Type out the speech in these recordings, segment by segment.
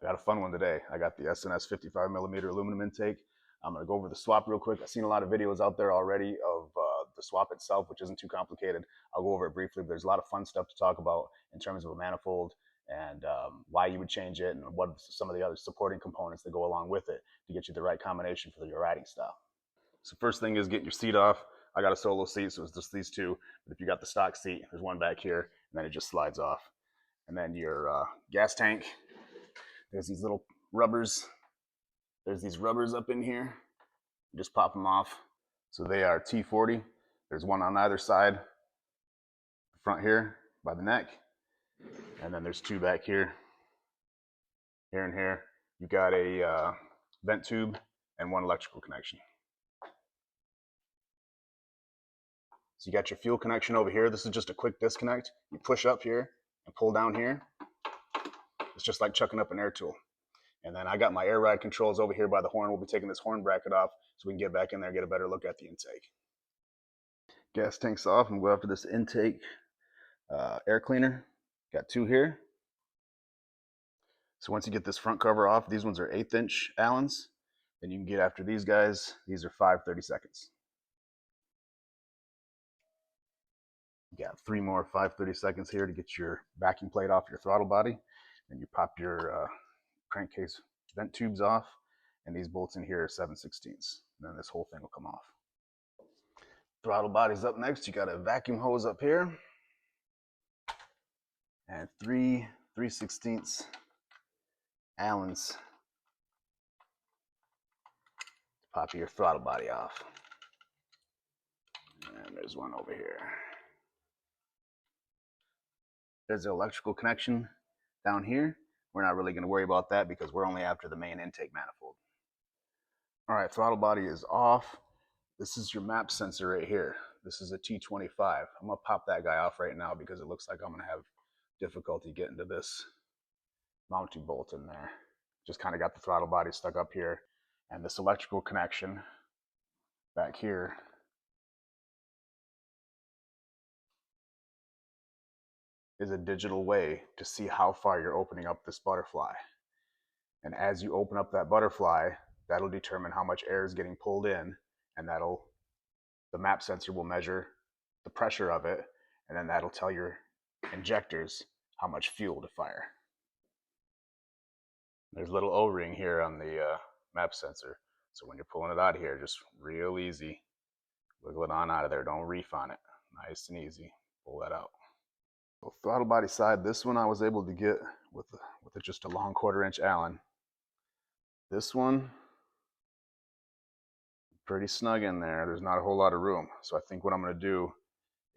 I got a fun one today. I got the SNS 55mm aluminum intake. I'm going to go over the swap real quick. I've seen a lot of videos out there already of the swap itself, which isn't too complicated. I'll go over it briefly. But there's a lot of fun stuff to talk about in terms of a manifold and why you would change it and what some of the other supporting components that go along with it to get you the right combination for your riding style. So first thing is getting your seat off. I got a solo seat, so it's just these two. But if you got the stock seat, there's one back here, and then it just slides off. And then your gas tank. There's these little rubbers. There's these rubbers up in here. You just pop them off. So they are T40. There's one on either side, the front here by the neck. And then there's two back here, here and here. You got a vent tube and one electrical connection. So you got your fuel connection over here. This is just a quick disconnect. You push up here and pull down here. It's just like chucking up an air tool. And then I got my air ride controls over here by the horn. We'll be taking this horn bracket off so we can get back in there and get a better look at the intake. Gas tank's off, and we'll go after this intake air cleaner. Got two here. So once you get this front cover off, these ones are 1/8 inch Allens. Then you can get after these guys. These are 5/32. You got 3 more 5/32 here to get your backing plate off your throttle body. Then you pop your crankcase vent tubes off, and these bolts in here are 7/16. And then this whole thing will come off. Throttle body's up next. You got a vacuum hose up here, and 3/16 Allens to pop your throttle body off. And there's one over here. There's the electrical connection down here. We're not really going to worry about that because we're only after the main intake manifold. All right, throttle body is off. This is your map sensor right here. This is a T25. I'm going to pop that guy off right now because it looks like I'm going to have difficulty getting to this mounting bolt in there. Just kind of got the throttle body stuck up here. And this electrical connection back here is a digital way to see how far you're opening up this butterfly. And as you open up that butterfly, that'll determine how much air is getting pulled in, and the map sensor will measure the pressure of it, and then that'll tell your injectors how much fuel to fire. There's a little O-ring here on the map sensor, so when you're pulling it out of here, just real easy, wiggle it on out of there. Don't reef on it. Nice and easy. Pull that out. So throttle body side, this one I was able to get with just a long 1/4 inch Allen. This one, pretty snug in there. There's not a whole lot of room. So I think what I'm going to do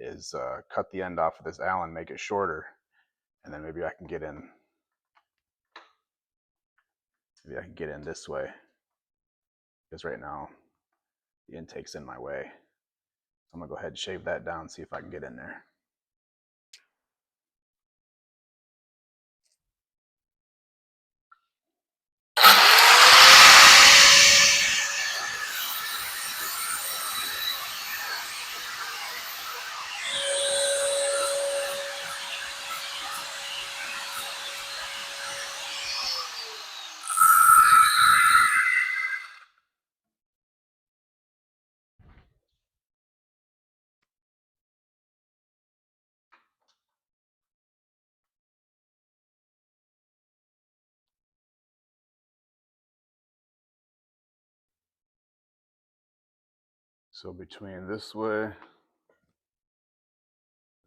is cut the end off of this Allen, make it shorter, and then maybe I can get in. Maybe I can get in this way, because right now the intake's in my way. So I'm going to go ahead and shave that down, see if I can get in there. So between this way,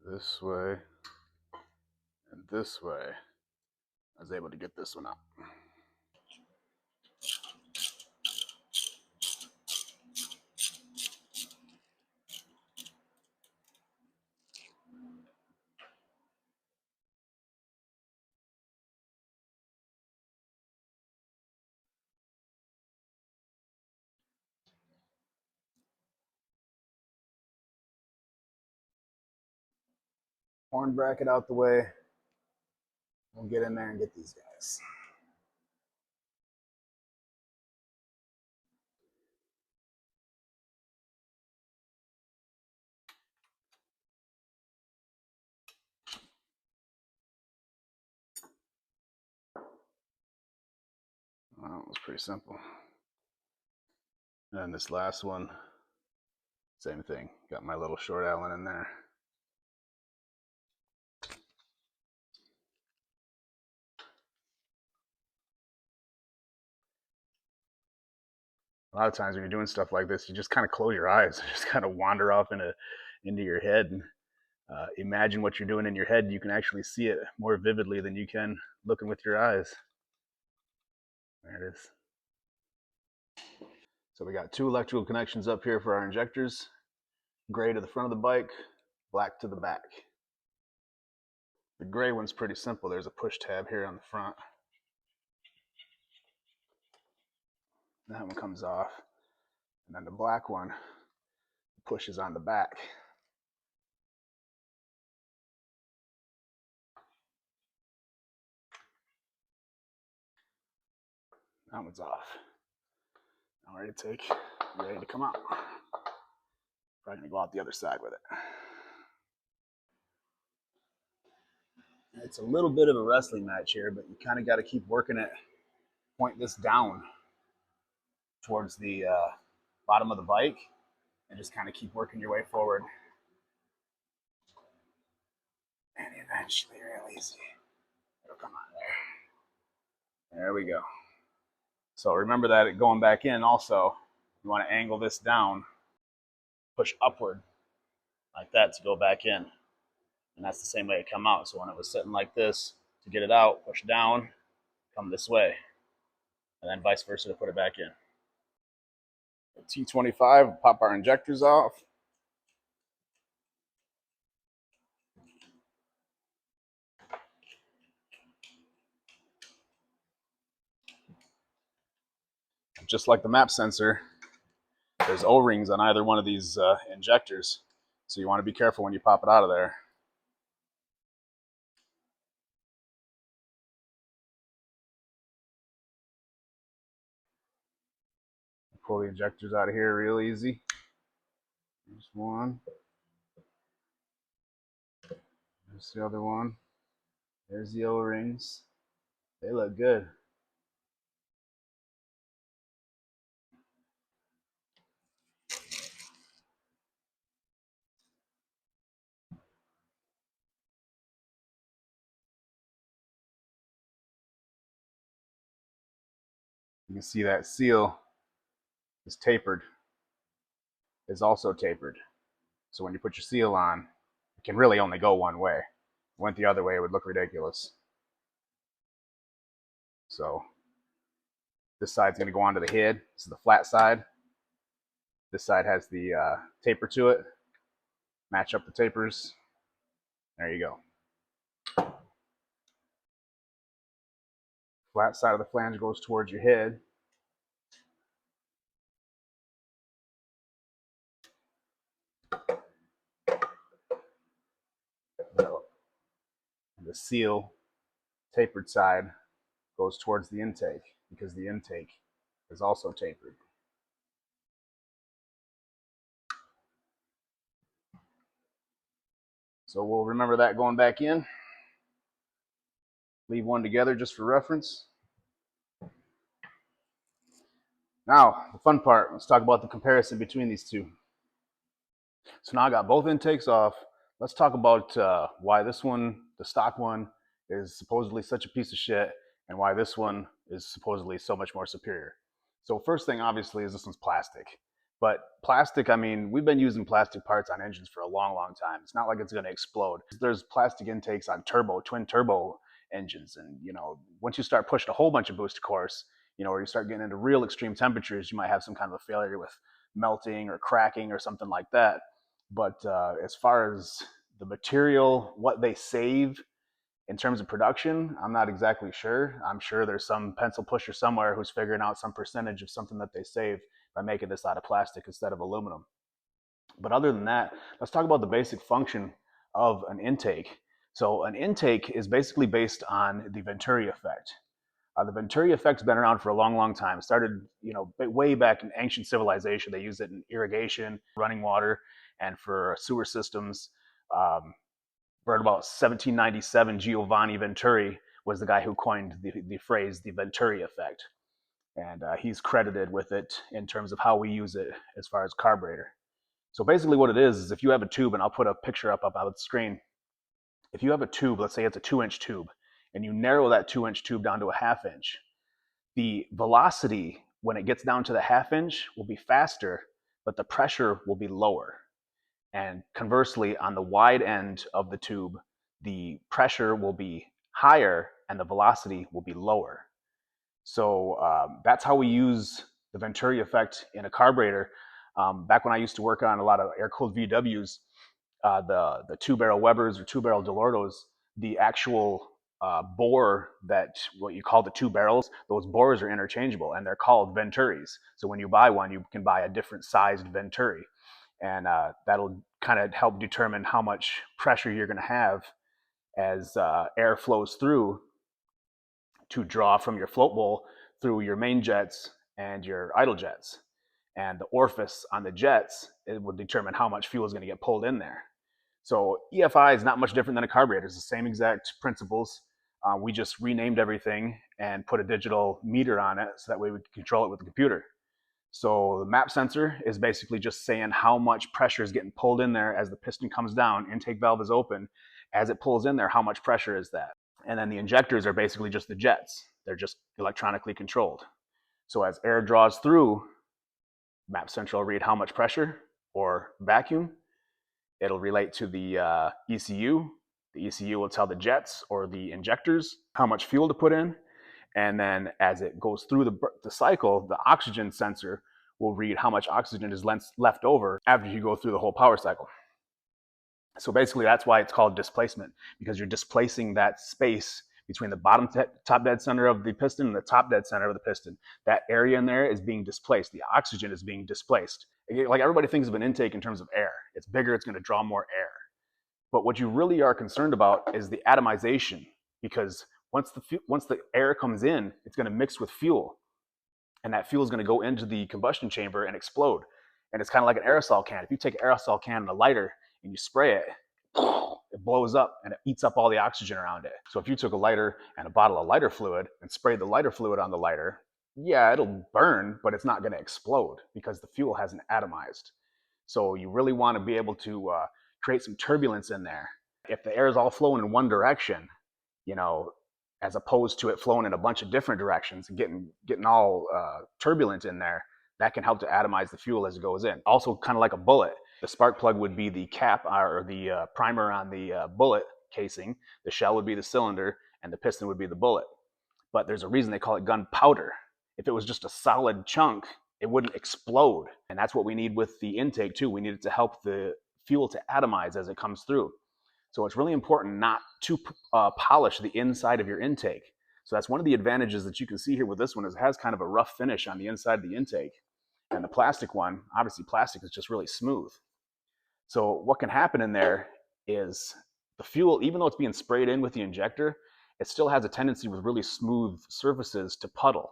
and this way, I was able to get this one out. Horn bracket out the way. We'll get in there and get these guys. Well, it was pretty simple. And this last one, same thing. Got my little short Allen in there. A lot of times when you're doing stuff like this, you just kind of close your eyes, just kind of wander off into your head and imagine what you're doing in your head. You can actually see it more vividly than you can looking with your eyes. There it is. So we got two electrical connections up here for our injectors. Gray to the front of the bike, black to the back. The gray one's pretty simple. There's a push tab here on the front. That one comes off. And then the black one pushes on the back. That one's off. Now ready to take, ready to come out. Probably gonna go out the other side with it. It's a little bit of a wrestling match here, but you kind of got to keep working it. Point this down towards the bottom of the bike and just kind of keep working your way forward. And eventually, real easy, it'll come out there. There we go. So remember that going back in also, you want to angle this down, push upward like that to go back in. And that's the same way it come out. So when it was sitting like this, to get it out, push down, come this way. And then vice versa to put it back in. T25, pop our injectors off. Just like the map sensor, there's O-rings on either one of these injectors. So you want to be careful when you pop it out of there. Pull the injectors out of here real easy. There's one. There's the other one. There's the O-rings. They look good. You can see that seal is tapered. Is also tapered. So when you put your seal on, it can really only go one way. If it went the other way, it would look ridiculous. So this side's going to go onto the head. This is the flat side. This side has the taper to it. Match up the tapers. There you go. Flat side of the flange goes towards your head. The seal, tapered side, goes towards the intake because the intake is also tapered. So we'll remember that going back in. Leave one together just for reference. Now, the fun part, let's talk about the comparison between these two. So now I got both intakes off. Let's talk about why this one, the stock one, is supposedly such a piece of shit and why this one is supposedly so much more superior. So first thing, obviously, is this one's plastic. But plastic, I mean, we've been using plastic parts on engines for a long, long time. It's not like it's going to explode. There's plastic intakes on twin turbo engines. And, you know, once you start pushing a whole bunch of booster cores, you know, or you start getting into real extreme temperatures, you might have some kind of a failure with melting or cracking or something like that. But as far as the material, what they save in terms of production, I'm not exactly sure. I'm sure there's some pencil pusher somewhere who's figuring out some percentage of something that they save by making this out of plastic instead of aluminum. But other than that, let's talk about the basic function of an intake. So an intake is basically based on the Venturi effect. The Venturi effect's been around for a long, long time. It started, you know, way back in ancient civilization. They used it in irrigation, running water, and for sewer systems. Right about 1797, Giovanni Venturi was the guy who coined the phrase the Venturi effect. and he's credited with it in terms of how we use it as far as carburetor. So basically what it is if you have a tube, and I'll put a picture up on the screen. If you have a tube, let's say it's a 2-inch tube, and you narrow that 2-inch tube down to a 1/2 inch, the velocity when it gets down to the 1/2 inch will be faster, but the pressure will be lower. And conversely, on the wide end of the tube, the pressure will be higher and the velocity will be lower. So that's how we use the Venturi effect in a carburetor. Back when I used to work on a lot of air-cooled VWs, the 2-barrel Webers or 2-barrel Delortos, the actual bore that what you call the 2 barrels, those bores are interchangeable and they're called Venturis. So when you buy one, you can buy a different sized Venturi, and that'll kind of help determine how much pressure you're going to have as air flows through to draw from your float bowl through your main jets and your idle jets. And the orifice on the jets, it will determine how much fuel is going to get pulled in there. So EFI is not much different than a carburetor. It's the same exact principles. We just renamed everything and put a digital meter on it so that way we can control it with the computer. So the map sensor is basically just saying how much pressure is getting pulled in there as the piston comes down, intake valve is open. As it pulls in there, how much pressure is that? And then the injectors are basically just the jets. They're just electronically controlled. So as air draws through, map sensor will read how much pressure or vacuum. It'll relate to the ECU. The ECU will tell the jets or the injectors how much fuel to put in. And then as it goes through the cycle, the oxygen sensor will read how much oxygen is left over after you go through the whole power cycle. So basically that's why it's called displacement, because you're displacing that space between the bottom top dead center of the piston and the top dead center of the piston. That area in there is being displaced. The oxygen is being displaced. Like everybody thinks of an intake in terms of air. It's bigger, it's going to draw more air. But what you really are concerned about is the atomization, because once the air comes in, it's going to mix with fuel. And that fuel is going to go into the combustion chamber and explode. And it's kind of like an aerosol can. If you take an aerosol can and a lighter and you spray it, it blows up and it eats up all the oxygen around it. So if you took a lighter and a bottle of lighter fluid and sprayed the lighter fluid on the lighter, yeah, it'll burn, but it's not going to explode because the fuel hasn't atomized. So you really want to be able to create some turbulence in there. If the air is all flowing in one direction, as opposed to it flowing in a bunch of different directions and getting all turbulent in there, that can help to atomize the fuel as it goes in. Also, kind of like a bullet, the spark plug would be the cap or the primer on the bullet casing. The shell would be the cylinder, and the piston would be the bullet. But there's a reason they call it gunpowder. If it was just a solid chunk, it wouldn't explode. And that's what we need with the intake too. We need it to help the fuel to atomize as it comes through. So it's really important not to polish the inside of your intake. So that's one of the advantages that you can see here with this one, is it has kind of a rough finish on the inside of the intake. And the plastic one, obviously plastic is just really smooth. So what can happen in there is the fuel, even though it's being sprayed in with the injector, it still has a tendency with really smooth surfaces to puddle.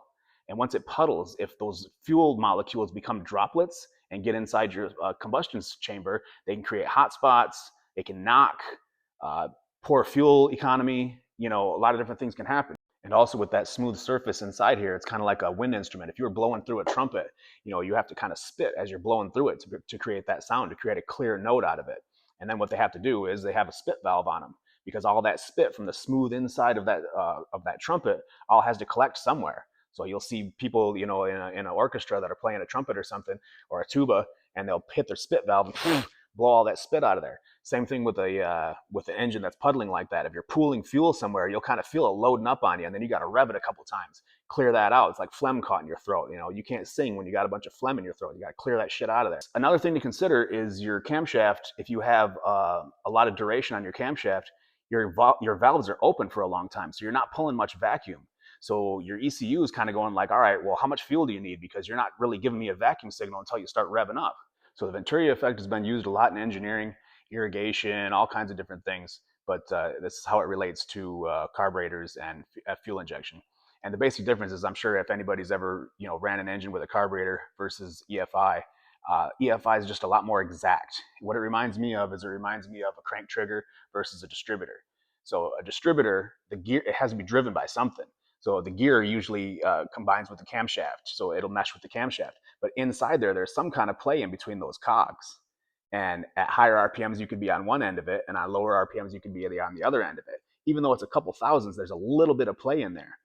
And once it puddles, if those fuel molecules become droplets and get inside your combustion chamber, they can create hot spots, they can knock, poor fuel economy, a lot of different things can happen. And also with that smooth surface inside here, it's kind of like a wind instrument. If you were blowing through a trumpet, you have to kind of spit as you're blowing through it to create that sound, to create a clear note out of it. And then what they have to do is they have a spit valve on them, because all that spit from the smooth inside of that trumpet all has to collect somewhere. So you'll see people, in an orchestra that are playing a trumpet or something, or a tuba, and they'll hit their spit valve and blow all that spit out of there. Same thing with an engine that's puddling like that. If you're pooling fuel somewhere, you'll kind of feel it loading up on you, and then you got to rev it a couple times, clear that out. It's like phlegm caught in your throat. You can't sing when you got a bunch of phlegm in your throat. You got to clear that shit out of there. Another thing to consider is your camshaft. If you have a lot of duration on your camshaft, your valves are open for a long time, so you're not pulling much vacuum. So your ECU is kind of going like, all right, well, how much fuel do you need? Because you're not really giving me a vacuum signal until you start revving up. So the Venturi effect has been used a lot in engineering, irrigation, all kinds of different things. But this is how it relates to carburetors and fuel injection. And the basic difference is, I'm sure if anybody's ever ran an engine with a carburetor versus EFI, EFI is just a lot more exact. What it reminds me of is, it reminds me of a crank trigger versus a distributor. So a distributor, the gear, it has to be driven by something. So the gear usually combines with the camshaft, so it'll mesh with the camshaft. But inside there, there's some kind of play in between those cogs. And at higher RPMs, you could be on one end of it, and at lower RPMs, you could be on the other end of it. Even though it's a couple thousands, there's a little bit of play in there.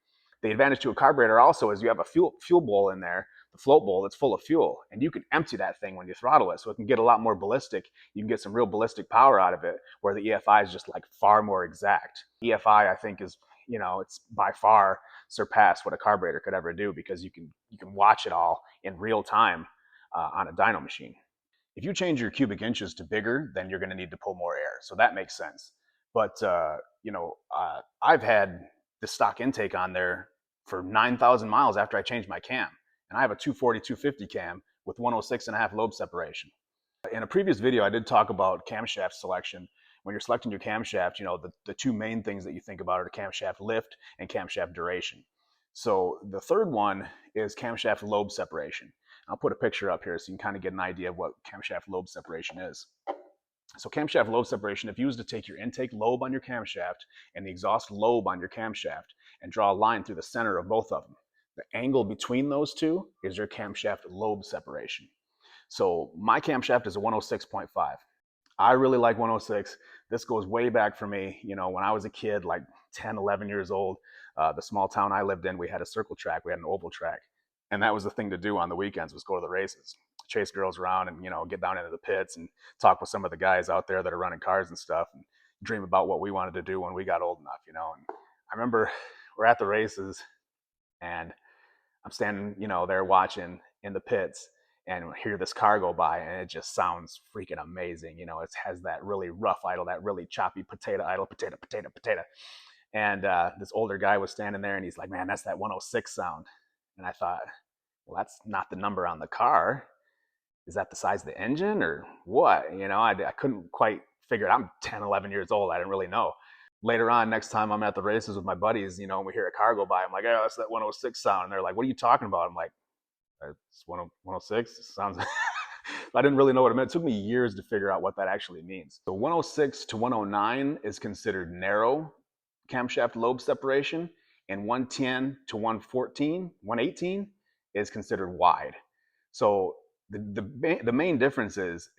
The advantage to a carburetor also is you have a fuel bowl in there, the float bowl that's full of fuel, and you can empty that thing when you throttle it, so it can get a lot more ballistic. You can get some real ballistic power out of it, where the EFI is just like far more exact. EFI, I think, is, it's by far surpassed what a carburetor could ever do, because you can watch it all in real time on a dyno machine. If you change your cubic inches to bigger, then you're going to need to pull more air, so that makes sense. But I've had the stock intake on there for 9,000 miles after I changed my cam, and I have a 240 250 cam with 106.5 lobe separation. In a previous video, I did talk about camshaft selection. When you're selecting your camshaft, the two main things that you think about are camshaft lift and camshaft duration. So the third one is camshaft lobe separation. I'll put a picture up here so you can kind of get an idea of what camshaft lobe separation is. So camshaft lobe separation, if you was to take your intake lobe on your camshaft and the exhaust lobe on your camshaft and draw a line through the center of both of them, the angle between those two is your camshaft lobe separation. So my camshaft is a 106.5. I really like 106. This goes way back for me. When I was a kid, like 10, 11 years old, the small town I lived in, we had a circle track, we had an oval track. And that was the thing to do on the weekends, was go to the races, chase girls around and, get down into the pits and talk with some of the guys out there that are running cars and stuff, and dream about what we wanted to do when we got old enough, And I remember we're at the races and I'm standing, there watching in the pits, and hear this car go by, and it just sounds freaking amazing. It has that really rough idle, that really choppy potato idle, potato, potato, potato. And this older guy was standing there, and he's like, man, that's that 106 sound. And I thought, well, that's not the number on the car. Is that the size of the engine or what? I couldn't quite figure it out. I'm 10, 11 years old. I didn't really know. Later on, next time I'm at the races with my buddies, and we hear a car go by, I'm like, oh, that's that 106 sound. And they're like, what are you talking about? I'm like, it's 106. It sounds. I didn't really know what it meant. It took me years to figure out what that actually means. So 106 to 109 is considered narrow camshaft lobe separation, and 110 to 118 is considered wide. So the main difference is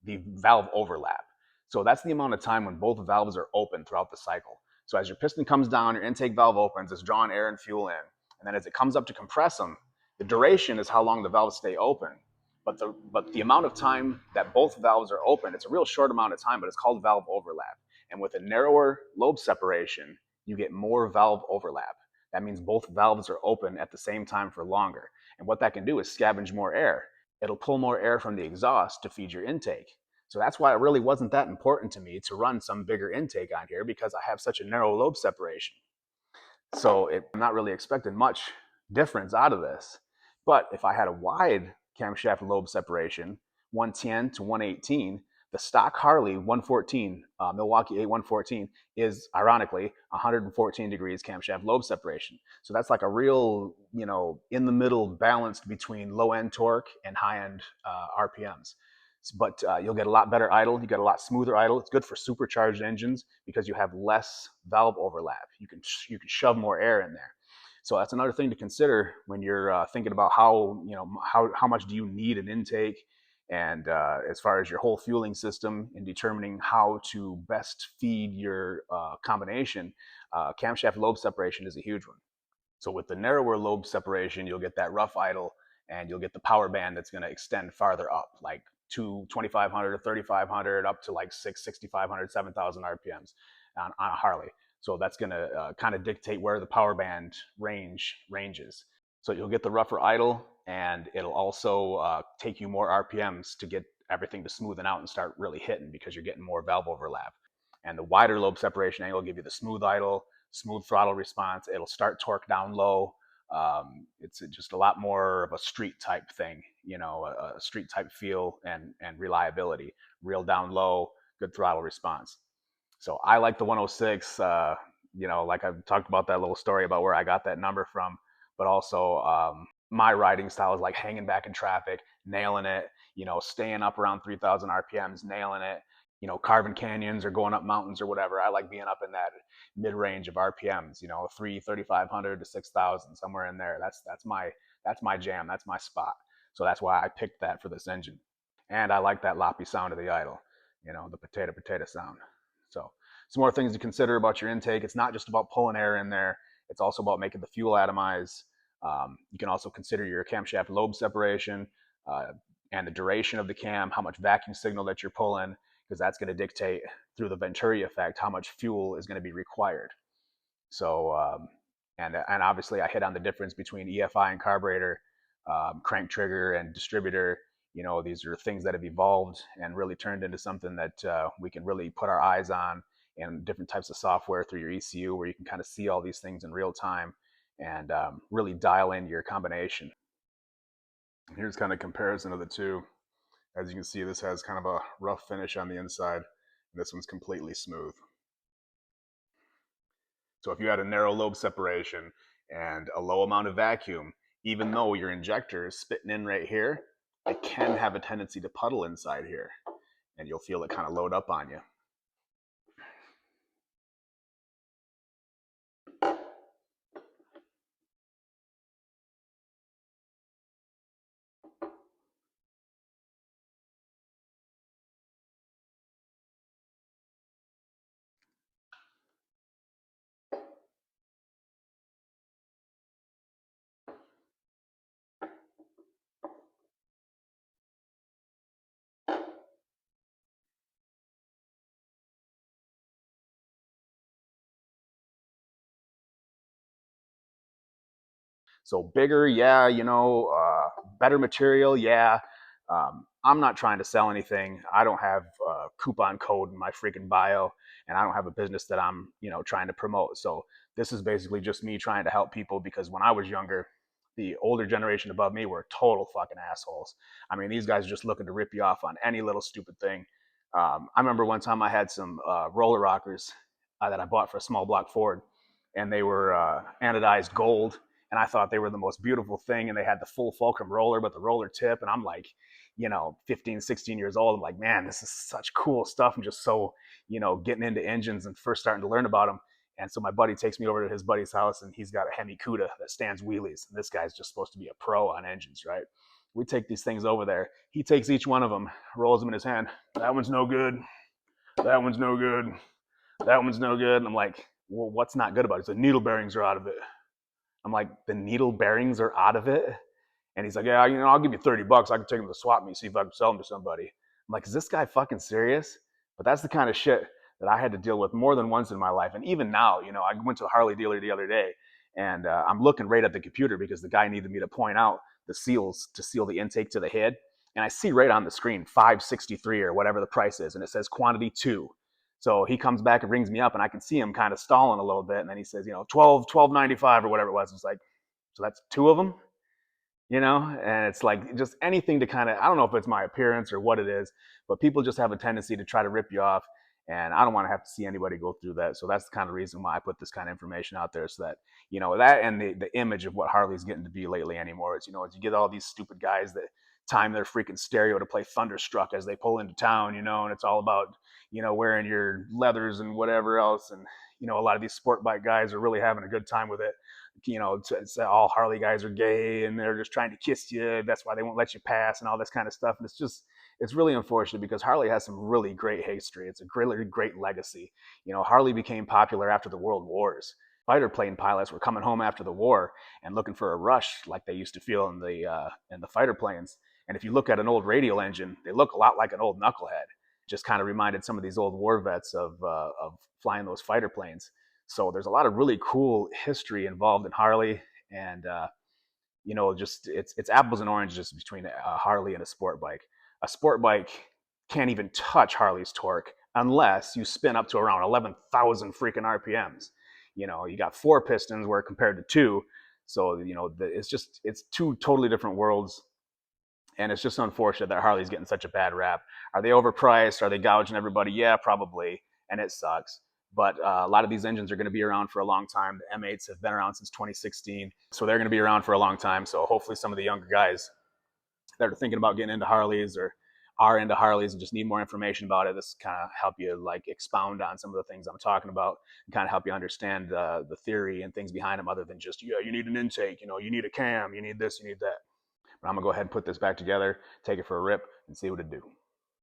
the valve overlap. So that's the amount of time when both valves are open throughout the cycle. So as your piston comes down, your intake valve opens, it's drawing air and fuel in. And then as it comes up to compress them, the duration is how long the valves stay open. But the amount of time that both valves are open, it's a real short amount of time, but it's called valve overlap. And with a narrower lobe separation, you get more valve overlap. That means both valves are open at the same time for longer. And what that can do is scavenge more air. It'll pull more air from the exhaust to feed your intake. So that's why it really wasn't that important to me to run some bigger intake on here, because I have such a narrow lobe separation. So I'm not really expecting much difference out of this. But if I had a wide camshaft lobe separation, 110 to 118, the stock Harley 114, Milwaukee 8114, is ironically 114 degrees camshaft lobe separation. So that's like a real, in the middle balance between low end torque and high end RPMs. But you'll get a lot better idle. You get a lot smoother idle. It's good for supercharged engines because you have less valve overlap. You can shove more air in there. So that's another thing to consider when you're thinking about how much do you need an intake, and as far as your whole fueling system, and determining how to best feed your combination. Camshaft lobe separation is a huge one. So with the narrower lobe separation, you'll get that rough idle, and you'll get the power band that's going to extend farther up, like to 2,500 or 3,500, up to like 6,500, 7,000 RPMs on a Harley. So that's going to kind of dictate where the power band ranges. So you'll get the rougher idle, and it'll also take you more RPMs to get everything to smoothen out and start really hitting, because you're getting more valve overlap. And the wider lobe separation angle will give you the smooth idle, smooth throttle response. It'll start torque down low. It's just a lot more of a street type thing, a street type feel and reliability. Real down low, good throttle response. So I like the 106. Like I've talked about that little story about where I got that number from, but also my riding style is like hanging back in traffic, nailing it, staying up around 3,000 RPMs, nailing it. carving canyons or going up mountains or whatever. I like being up in that mid range of RPMs, 3,500 to 6,000, somewhere in there. That's my jam. That's my spot. So that's why I picked that for this engine. And I like that loppy sound of the idle, the potato sound. So some more things to consider about your intake. It's not just about pulling air in there. It's also about making the fuel atomize. You can also consider your camshaft lobe separation and the duration of the cam, how much vacuum signal that you're pulling, because that's going to dictate through the Venturi effect how much fuel is going to be required. So, and obviously I hit on the difference between EFI and carburetor, crank trigger and distributor. These are things that have evolved and really turned into something that we can really put our eyes on, and different types of software through your ECU where you can kind of see all these things in real time and really dial in your combination. Here's kind of comparison of the two. As you can see, this has kind of a rough finish on the inside, and this one's completely smooth. So if you had a narrow lobe separation and a low amount of vacuum, even though your injector is spitting in right here, it can have a tendency to puddle inside here, and you'll feel it kind of load up on you. So bigger, yeah, better material, yeah. I'm not trying to sell anything. I don't have a coupon code in my freaking bio, and I don't have a business that I'm, trying to promote. So this is basically just me trying to help people, because when I was younger, the older generation above me were total fucking assholes. I mean, these guys are just looking to rip you off on any little stupid thing. I remember one time I had some roller rockers that I bought for a small block Ford, and they were anodized gold, and I thought they were the most beautiful thing. And they had the full fulcrum roller, but the roller tip. And I'm like, 15, 16 years old. I'm like, man, this is such cool stuff. I'm just so, getting into engines and first starting to learn about them. And so my buddy takes me over to his buddy's house, and he's got a Hemi Cuda that stands wheelies. And this guy's just supposed to be a pro on engines, right? We take these things over there. He takes each one of them, rolls them in his hand. That one's no good. That one's no good. That one's no good. And I'm like, well, what's not good about it? The needle bearings are out of it. I'm like, the needle bearings are out of it? And he's like, yeah, I'll give you $30. I can take them to swap meet, see if I can sell them to somebody. I'm like, is this guy fucking serious? But that's the kind of shit that I had to deal with more than once in my life. And even now, I went to a Harley dealer the other day, and I'm looking right at the computer because the guy needed me to point out the seals to seal the intake to the head. And I see right on the screen, 563 or whatever the price is, and it says quantity 2. So he comes back and rings me up, and I can see him kind of stalling a little bit. And then he says, 12.95 or whatever it was. It's like, so that's 2 of them, and it's like just anything to kind of, I don't know if it's my appearance or what it is, but people just have a tendency to try to rip you off. And I don't want to have to see anybody go through that. So that's the kind of reason why I put this kind of information out there, so that, that and the image of what Harley's getting to be lately anymore is, as you get all these stupid guys that time their freaking stereo to play Thunderstruck as they pull into town, and it's all about, wearing your leathers and whatever else. And, a lot of these sport bike guys are really having a good time with it. All Harley guys are gay and they're just trying to kiss you. That's why they won't let you pass and all this kind of stuff. And it's really unfortunate, because Harley has some really great history. It's a really great legacy. Harley became popular after the World Wars. Fighter plane pilots were coming home after the war and looking for a rush like they used to feel in the fighter planes. And if you look at an old radial engine, they look a lot like an old knucklehead. Just kind of reminded some of these old war vets of flying those fighter planes. So there's a lot of really cool history involved in Harley, and just it's apples and oranges between a Harley and a sport bike. A sport bike can't even touch Harley's torque unless you spin up to around 11,000 freaking RPMs. You got 4 pistons where compared to 2, so it's 2 totally different worlds. And it's just unfortunate that Harley's getting such a bad rap. Are they overpriced? Are they gouging everybody? Yeah, probably, and it sucks. But a lot of these engines are going to be around for a long time. The M8s have been around since 2016, so they're going to be around for a long time. So hopefully some of the younger guys that are thinking about getting into Harleys or are into Harleys and just need more information about it, this kind of help you like expound on some of the things I'm talking about and kind of help you understand the theory and things behind them, other than just, yeah, you need an intake, you need a cam, you need this, you need that. But I'm gonna go ahead and put this back together, take it for a rip, and see what it do.